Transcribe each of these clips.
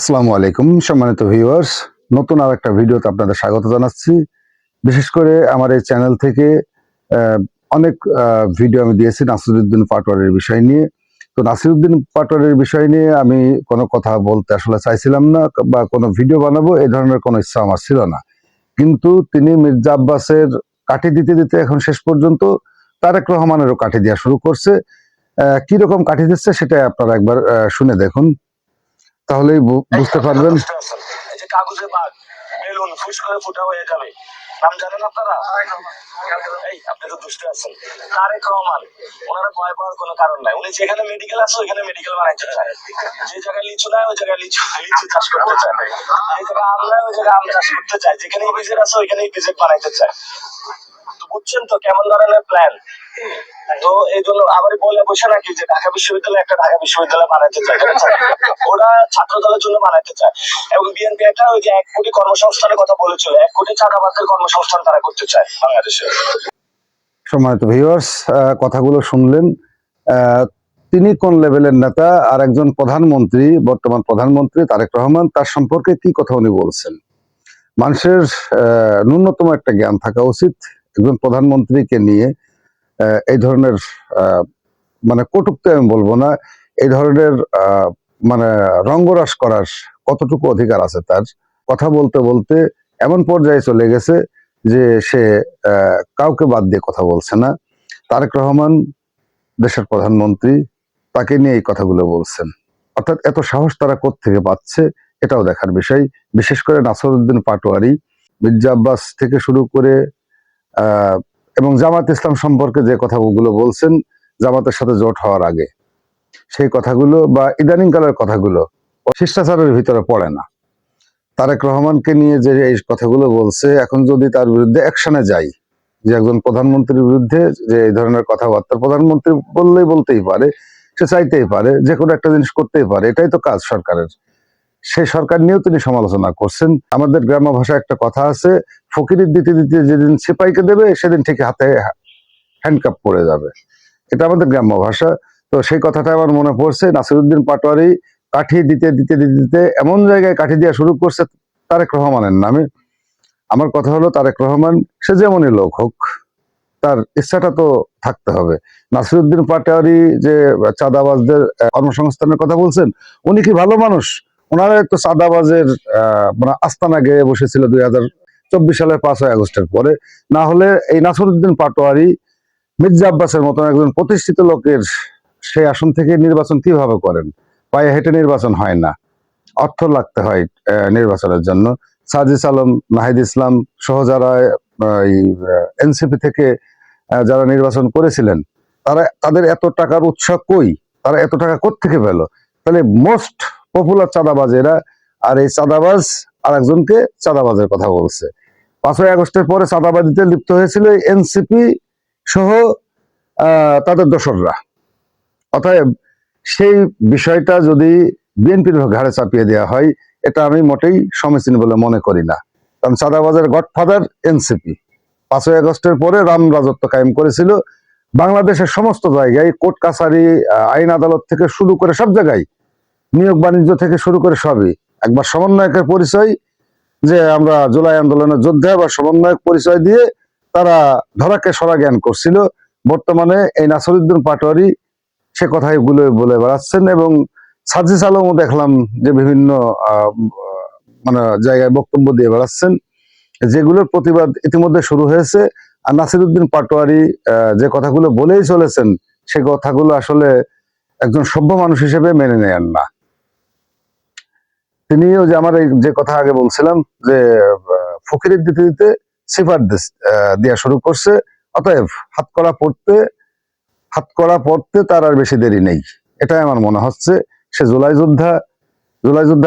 আসসালামু আলাইকুম সম্মানিত ভিউয়ার্স, নতুন আর একটা ভিডিওতে আপনাদের স্বাগত জানাচ্ছি। বিশেষ করে আমার এই চ্যানেল থেকে আহ, অনেক ভিডিও আমি দিয়েছি নাসিরউদ্দিন পাটোয়ারির বিষয় নিয়ে। তো নাসিরউদ্দিন পাটোয়ারির বিষয় নিয়ে আমি কোনো কথা বলতে আসলে চাইছিলাম না, বা কোনো ভিডিও বানাবো এই ধরনের কোনো ইচ্ছা আমার ছিল না। কিন্তু তিনি মির্জা আব্বাসের কাঠি দিতে দিতে এখন শেষ পর্যন্ত তারেক রহমানেরও কাঠি দেওয়া শুরু করছে। কিরকম কাঠি দিচ্ছে সেটা আপনারা একবার শুনে দেখুন, তাহলেই বুঝতে পারবেন। এই যে কাগজে বাঘ বেলুন ফুস করে ফুটা হয়ে যাবে, নাম জানেন আপনারা? এই আপনি তো দুষ্টু আছেন। তারেক রহমান, ওনারা ভয় পাওয়ার কোনো কারণ নাই। উনি যেখানে মেডিকেল আছে ওইখানে মেডিকেল বানাইতে চায়, যে জায়গায় লিচু নাই ওই জায়গায় লিচু লিচু চাষ করতে চায়, যে জায়গায় আম নাই ওই জায়গায় আম চাষ করতে চায়, যেখানে ইপিজেড আছে ওইখানে ইপিজেড বানাইতে চায়। তো বুঝছেন তো কেমন ধরনের প্ল্যান? তো এই জন্য আবার বলে বসে নাকি যে ঢাকা বিশ্ববিদ্যালয় একটা ঢাকা বিশ্ববিদ্যালয় বানাইতে চায়, ওরা ছাত্র দলের জন্য বানাইতে চায়। এবং বিএনপি একটা ওই যে 1 কোটি কর্মসংস্থানের কথা বলেছিল, 1 কোটি চাঁদাবাজদের কর্মসংস্থান তারা করতে চায় বাংলাদেশে। সম্মানিত ভিউয়ার্স, কথাগুলো শুনলেন। আহ, তিনি কোন লেভেলের নেতা, আর একজন প্রধানমন্ত্রী, বর্তমান প্রধানমন্ত্রী তারেক রহমান, তার সম্পর্কে কি কথা উনি বলছেন। মানুষের ন্যূনতম একটা জ্ঞান থাকা উচিত একজন প্রধানমন্ত্রীকে নিয়ে। এই ধরনের আহ, মানে কটূক্তি আমি বলবো না, এই ধরনের মানে রঙ্গরস করার কতটুকু অধিকার আছে তার। কথা বলতে বলতে এমন পর্যায়ে চলে গেছে যে সে কাউকে বাদ দিয়ে কথা বলছে না। তারেক রহমান দেশের প্রধানমন্ত্রী, তাকে নিয়ে এই কথাগুলো বলছেন। অর্থাৎ এত সাহস তারা কোত্থেকে পাচ্ছে, এটাও দেখার বিষয়। বিশেষ করে নাসিরউদ্দিন পাটোয়ারি, মির্জা আব্বাস থেকে শুরু করে আহ এবং জামাত ইসলাম সম্পর্কে যে কথাগুলো বলছেন, জামাতের সাথে জোট হওয়ার আগে সেই কথাগুলো বা ইদানিং কালের কথাগুলো শিষ্টাচারের ভিতরে পড়ে না। তারেক রহমানকে নিয়ে যে এই কথাগুলো বলছে, এখন যদি তার বিরুদ্ধে অ্যাকশনে যাই, যে একজন প্রধানমন্ত্রীর বিরুদ্ধে যে এই ধরনের কথাবার্তা, প্রধানমন্ত্রী বললেই বলতেই পারে, সে চাইতেই পারে, যে কোনো একটা জিনিস করতেই পারে, এটাই তো কাজ সরকারের। সেই সরকার নিয়েও তিনি সমালোচনা করছেন। আমাদের গ্রাম্য ভাষায় একটা কথা আছে, ফকিরের দিতে দিতে যেদিন সিপাইকে দেবে সেদিন ঠিক হাতে হ্যান্ডকাপ পড়ে যাবে। এটা আমাদের গ্রাম্য ভাষা। তো সেই কথাটা আমার মনে পড়ছে, নাসিরউদ্দিন পাটোয়ারি কাঠি দিতে দিতে দিতে দিতে এমন জায়গায় কাঠি দেওয়া শুরু করছে তারেক রহমানের নামে। আমার কথা হলো, তারেক রহমান সে যেমনই লোক হোক, তার ইচ্ছাটা তো থাকতে হবে। নাসিরউদ্দিন পাটোয়ারি যে চাঁদাবাজদের কর্মসংস্থানের কথা বলছেন, উনি কি ভালো মানুষ? ওনারা তো চাঁদাবাজের মানে আস্তানা গেয়ে বসেছিল 2024 সালের 5ই আগস্টের পরে। না হলে এই নাসিরউদ্দিন পাটোয়ারি মির্জা আব্বাসের মতন একজন প্রতিষ্ঠিত লোকের সেই আসন থেকে নির্বাচন কিভাবে করেন? পায়ে হেঁটে নির্বাচন হয় না, অর্থ লাগতে হয় নির্বাচনের জন্য। সাজিস আলম, নাহিদ ইসলাম সহ যারা এনসিপি থেকে যারা নির্বাচন করেছিলেন, তাদের এত টাকার উৎস কই? তারা এত টাকা কোত্থেকে পেল? তাহলে মোস্ট পপুলার চাঁদাবাজ এরা। আর এই চাঁদাবাজ আর একজনকে চাঁদাবাজের কথা বলছে। 5ই আগস্টের পরে চাঁদাবাজিতে লিপ্ত হয়েছিল এনসিপি সহ তাদের দোসররা। অতএব সেই বিষয়টা যদি বিএনপির ঘাড়ে চাপিয়ে দেওয়া হয়, এটা আমি মোটেই সমীচীন বলে মনে করি না। কারণ চাঁদাবাজের গডফাদার এনসিপি 5ই আগস্টের পরে রাম রাজত্ব কায়েম করেছিল বাংলাদেশের সমস্ত জায়গায়, কোর্ট কাছারি, আইন আদালত থেকে শুরু করে সব জায়গায়, নিয়োগ বাণিজ্য থেকে শুরু করে সবই। একবার সমন্বয়কের পরিচয়, যে আমরা জুলাই আন্দোলনের যোদ্ধা বা সমন্বয়ক পরিচয় দিয়ে তারা ধরাকে সরা জ্ঞান করছিল। বর্তমানে এই নাসিরউদ্দিন পাটোয়ারি সে কথাগুলো বলে বেড়াচ্ছেন, এবং সাজিস আলমও দেখলাম যে বিভিন্ন মানে জায়গায় বক্তব্য দিয়ে বেড়াচ্ছেন, যেগুলোর প্রতিবাদ ইতিমধ্যে শুরু হয়েছে। আর নাসিরউদ্দিন পাটোয়ারি যে কথাগুলো বলেই চলেছেন, সে কথাগুলো আসলে একজন সভ্য মানুষ হিসেবে মেনে নেন না। তিনিও যে আমার এই যে কথা আগে বলছিলাম, যে ফকিরের দিতে দিতে সিফার দেওয়া শুরু করছে। অতএব হাতকড়া পড়তে তার আর বেশি দেরি নেই, এটাই আমার মনে হচ্ছে। সে জুলাই যোদ্ধা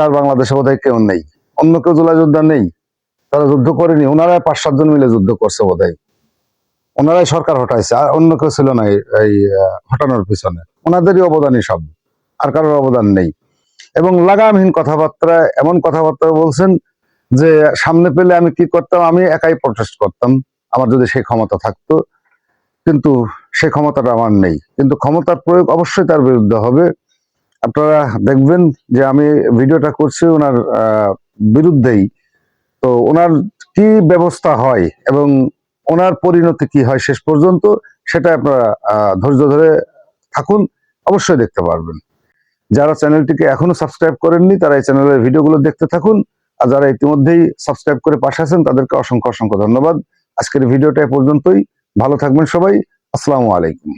আর বাংলাদেশে বোধহয় কেউ নেই, অন্য কেউ জুলাই যোদ্ধা নেই। তারা যুদ্ধ করেনি, ওনারাই 5-7 জন মিলে যুদ্ধ করছে বোধহয়, ওনারাই সরকার হটাইছে, আর অন্য কেউ ছিল না এই হটানোর পিছনে। ওনাদেরই অবদানই সব, আর কারোর অবদান নেই। এবং লাগামহীন কথাবার্তা, এমন কথাবার্তা বলছেন যে সামনে পেলে আমি কি করতাম, আমি একাই প্রটেস্ট করতাম আমার যদি সেই ক্ষমতা থাকতো। কিন্তু সেই ক্ষমতাটা আমার নেই, কিন্তু ক্ষমতার প্রয়োগ অবশ্যই তার বিরুদ্ধে হবে। আপনারা দেখবেন যে আমি ভিডিওটা করছি ওনার বিরুদ্ধেই। তো ওনার কি ব্যবস্থা হয় এবং ওনার পরিণতি কি হয় শেষ পর্যন্ত, সেটা আপনারা ধৈর্য ধরে থাকুন, অবশ্যই দেখতে পারবেন। যারা চ্যানেলটিকে এখনো সাবস্ক্রাইব করেননি তারা এই চ্যানেলের ভিডিওগুলো দেখতে থাকুন, আর যারা ইতিমধ্যেই সাবস্ক্রাইব করে পাশে আছেন তাদেরকে অসংখ্য অসংখ্য ধন্যবাদ। আজকের ভিডিওটা এ পর্যন্তই। ভালো থাকবেন সবাই। আসসালামু আলাইকুম।